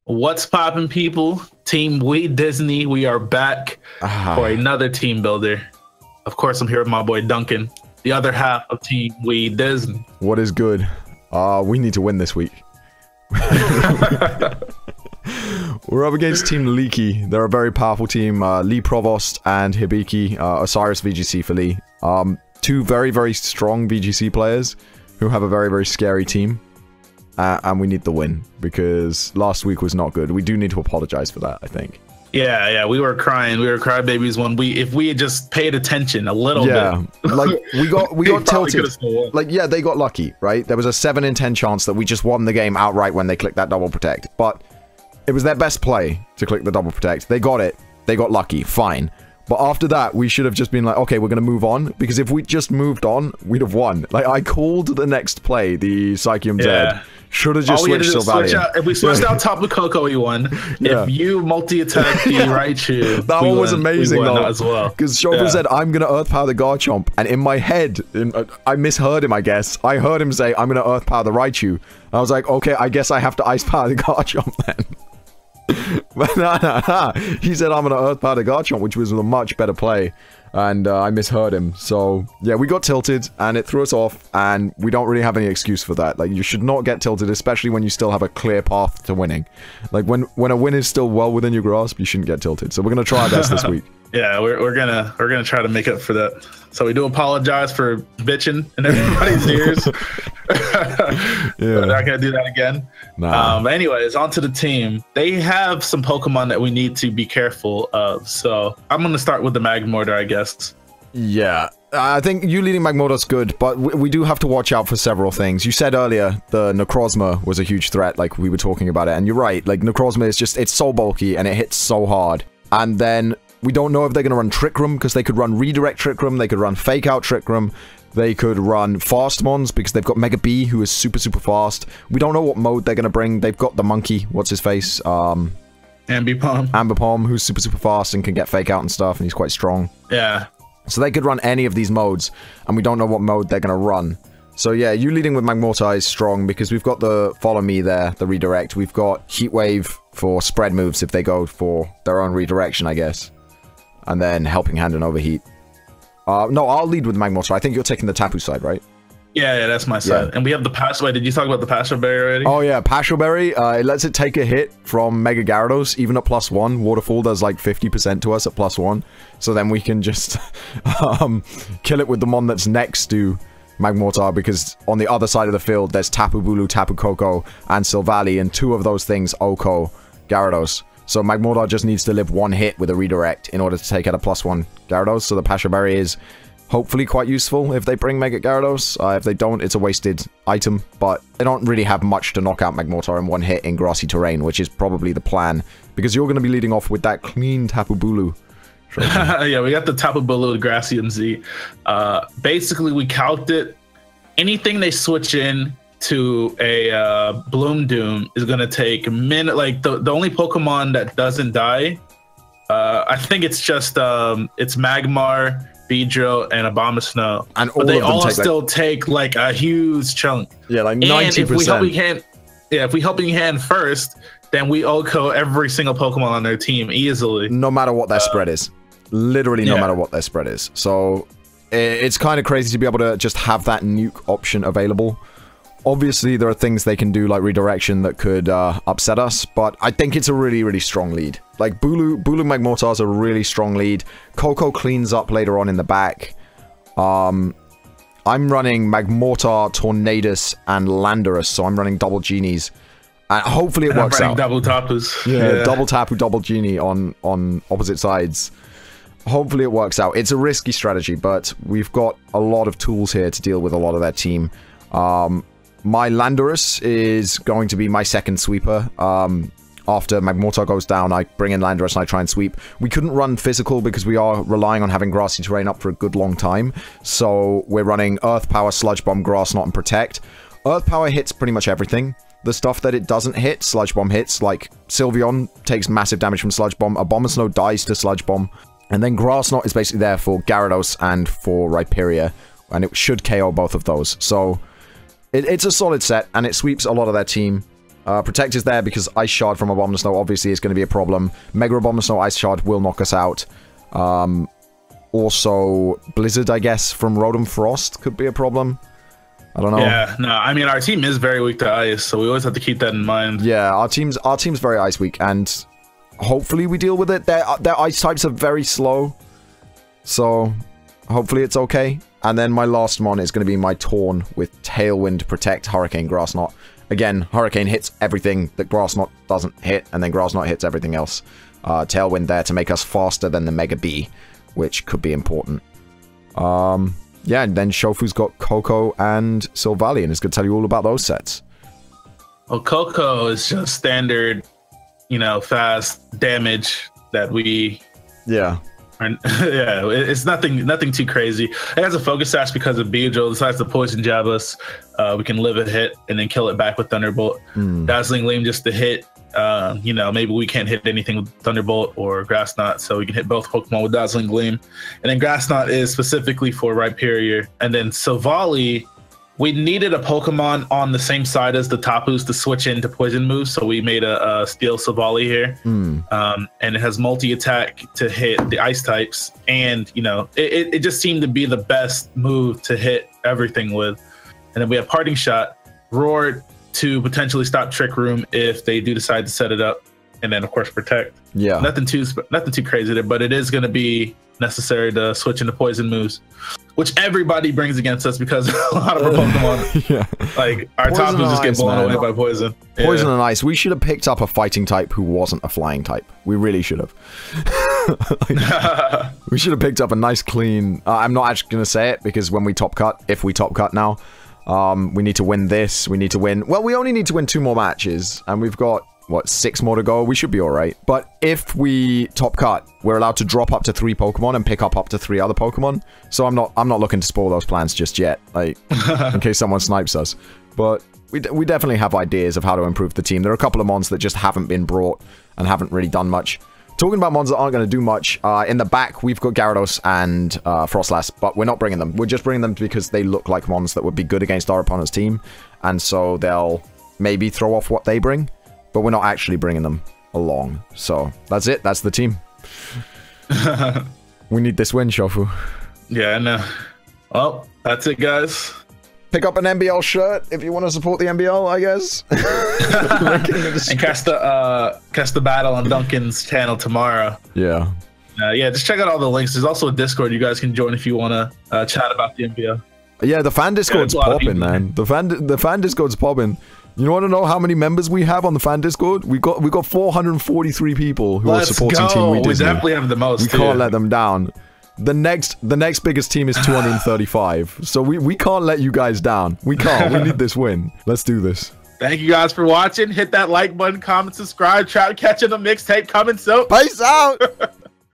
What's poppin', people? Team We Disney, we are back for another team builder. Of course, I'm here with my boy Duncan, the other half of Team We Disney. What is good? We need to win this week. We're up against Team Leeki. They're a very powerful team. Lee Provost and Hibiki, Osiris VGC for Lee. Two very, very strong VGC players who have a very, very scary team. And we need the win, because last week was not good. We do need to apologize for that, I think. Yeah, we were crying. We were crybabies when if we had just paid attention a little bit. Yeah, like we got tilted. Like, yeah, they got lucky, right? There was a 7 in 10 chance that we just won the game outright when they clicked that double protect. But it was their best play to click the double protect. They got it. They got lucky. Fine. But after that, we should have just been like, okay, we're going to move on. Because if we just moved on, we'd have won. Like, I called the next play, the Psychium Z. Should have just switched Sylvalia. If we switched out Tapu Koko, we won. Yeah. If you multi-attack the Raichu, that one was amazing, though. As well. Because shofu said, I'm going to Earth Power the Garchomp. And in my head, I misheard him, I guess. I heard him say, I'm going to Earth Power the Raichu. I was like, okay, I guess I have to Ice Power the Garchomp then. But nah. He said, I'm going to Earth Power the Garchomp, which was a much better play. And I misheard him. So, yeah, we got tilted, and it threw us off, and we don't really have any excuse for that. Like, you should not get tilted, especially when you still have a clear path to winning. Like, when a win is still well within your grasp, you shouldn't get tilted. So we're going to try our best this week. Yeah, we're gonna try to make up for that. So we do apologize for bitching in everybody's ears. We're not gonna do that again. Nah. But anyways, on to the team. They have some Pokemon that we need to be careful of. So I'm gonna start with the Magmortar, I guess. Yeah, I think you leading Magmortar's good, but we do have to watch out for several things. You said earlier the Necrozma was a huge threat, like we were talking about it, and you're right. Like, Necrozma is just, it's so bulky and it hits so hard. And then we don't know if they're going to run Trick Room, because they could run Redirect Trick Room, they could run Fake Out Trick Room, they could run Fast Mons, because they've got Mega B, who is super, super fast. We don't know what mode they're going to bring. They've got the monkey, what's his face? Ambipom, who's super, super fast and can get Fake Out and stuff, and he's quite strong. Yeah. So they could run any of these modes, and we don't know what mode they're going to run. So yeah, you leading with Magmortar is strong, because we've got the Follow Me there, the redirect. We've got Heat Wave for spread moves if they go for their own redirection, I guess. And then Helping Hand and Overheat. No, I'll lead with Magmortar. I think you're taking the Tapu side, right? Yeah, that's my side. Yeah. And we have the Passion. Did you talk about the Passion Berry already? Oh yeah, Passion Berry. It lets it take a hit from Mega Gyarados, even at +1. Waterfall does like 50% to us at +1. So then we can just kill it with the Mon that's next to Magmortar, because on the other side of the field, there's Tapu Bulu, Tapu Koko, and Sylvali, and two of those things Oko Gyarados. So Magmortar just needs to live one hit with a redirect in order to take out a +1 Gyarados. So the Passion Berry is hopefully quite useful if they bring Mega Gyarados. If they don't, it's a wasted item. But they don't really have much to knock out Magmortar in one hit in grassy terrain, which is probably the plan, because you're going to be leading off with that clean Tapu Bulu. Yeah, we got the Tapu Bulu, Grassy, and Z. Basically, we calced it. Anything they switch in to a Bloom Doom is going to take like the only Pokemon that doesn't die, I think it's just it's Magmar, Beedrill, and Abomasnow, and but they all still take like a huge chunk. Yeah, like 90%. If we Helping Hand first, then we Oko every single Pokemon on their team easily, no matter what their spread is. Literally no matter what their spread is. So it's kind of crazy to be able to just have that nuke option available. Obviously, there are things they can do, like redirection, that could upset us, but I think it's a really, really strong lead. Like, Bulu Magmortar is a really strong lead. Koko cleans up later on in the back. I'm running Magmortar, Tornadus, and Landorus, so I'm running double Genies. And hopefully it works out. Double Tapus. Yeah, double Tapu, double Genie on opposite sides. Hopefully it works out. It's a risky strategy, but we've got a lot of tools here to deal with a lot of their team. My Landorus is going to be my second sweeper. After Magmortar goes down, I bring in Landorus and I try and sweep. We couldn't run physical because we are relying on having grassy terrain up for a good long time. So we're running Earth Power, Sludge Bomb, Grass Knot, and Protect. Earth Power hits pretty much everything. The stuff that it doesn't hit, Sludge Bomb hits. Like, Sylveon takes massive damage from Sludge Bomb. Abomasnow dies to Sludge Bomb. And then Grass Knot is basically there for Gyarados and for Rhyperior. And it should KO both of those. So it's a solid set, and it sweeps a lot of their team. Protect is there because Ice Shard from Abominable obviously is going to be a problem. Mega Abominable Ice Shard will knock us out. Also, Blizzard, I guess, from Rotom Frost could be a problem. I don't know. Yeah, no, I mean, our team is very weak to ice, so we always have to keep that in mind. Yeah, our team's very ice weak, and hopefully we deal with it. Their ice types are very slow, so hopefully it's okay. And then my last mon is going to be my Torn with Tailwind, Protect, Hurricane, Grass Knot. Again, Hurricane hits everything that Grass Knot doesn't hit, and then Grass Knot hits everything else. Tailwind there to make us faster than the Mega Bee, which could be important. Yeah, and then Shofu's got Coco and Silvally, and is going to tell you all about those sets. Well, Coco is just standard, you know, fast damage that we... Yeah. Yeah, it's nothing too crazy. It has a focus sash because of Beedrill. Decides to poison jab us. We can live a hit and then kill it back with Thunderbolt. Dazzling Gleam just to hit. You know, maybe we can't hit anything with Thunderbolt or Grass Knot, so we can hit both Pokemon with Dazzling Gleam. And then Grass Knot is specifically for Rhyperior. And then Silvally, we needed a Pokemon on the same side as the Tapus to switch into poison moves, so we made a Steel Silvally here. And it has multi-attack to hit the ice types, and you know, it just seemed to be the best move to hit everything with. And then we have Parting Shot, Roar to potentially stop Trick Room if they do decide to set it up, and then of course Protect. Yeah, nothing too crazy there, but it is going to be necessary to switch into poison moves, which everybody brings against us because a lot of our Pokemon, like our Tapus just get blown away by poison. Poison and ice. We should have picked up a fighting type who wasn't a flying type. We really should have. We should have picked up a nice clean... I'm not actually going to say it because when we top cut, if we top cut now, we need to win this. We need to win... Well, we only need to win 2 more matches, and we've got... What, 6 more to go? We should be alright. But if we top cut, we're allowed to drop up to 3 Pokemon and pick up to 3 other Pokemon. So I'm not looking to spoil those plans just yet, like, in case someone snipes us. But we definitely have ideas of how to improve the team. There are a couple of mons that just haven't been brought and haven't really done much. Talking about mons that aren't going to do much, in the back, we've got Gyarados and Frostlass, but we're not bringing them. We're just bringing them because they look like mons that would be good against our opponent's team, and so they'll maybe throw off what they bring. But we're not actually bringing them along. So, that's it. That's the team. We need this win, Shofu. Yeah, I know. Well, that's it, guys. Pick up an NBL shirt if you want to support the NBL, I guess. And cast the battle on Duncan's channel tomorrow. Yeah. Yeah, just check out all the links. There's also a Discord you guys can join if you want to chat about the NBL. Yeah, the fan Discord's popping, man. The fan Discord's popping. You want to know how many members we have on the fan Discord? We got 443 people who are supporting Team We Disney. We definitely have the most. We can't let them down. The next biggest team is 235. So we can't let you guys down. We can't. We need this win. Let's do this. Thank you guys for watching. Hit that like button, comment, subscribe. Try to catch in the mixtape coming soon. Peace out.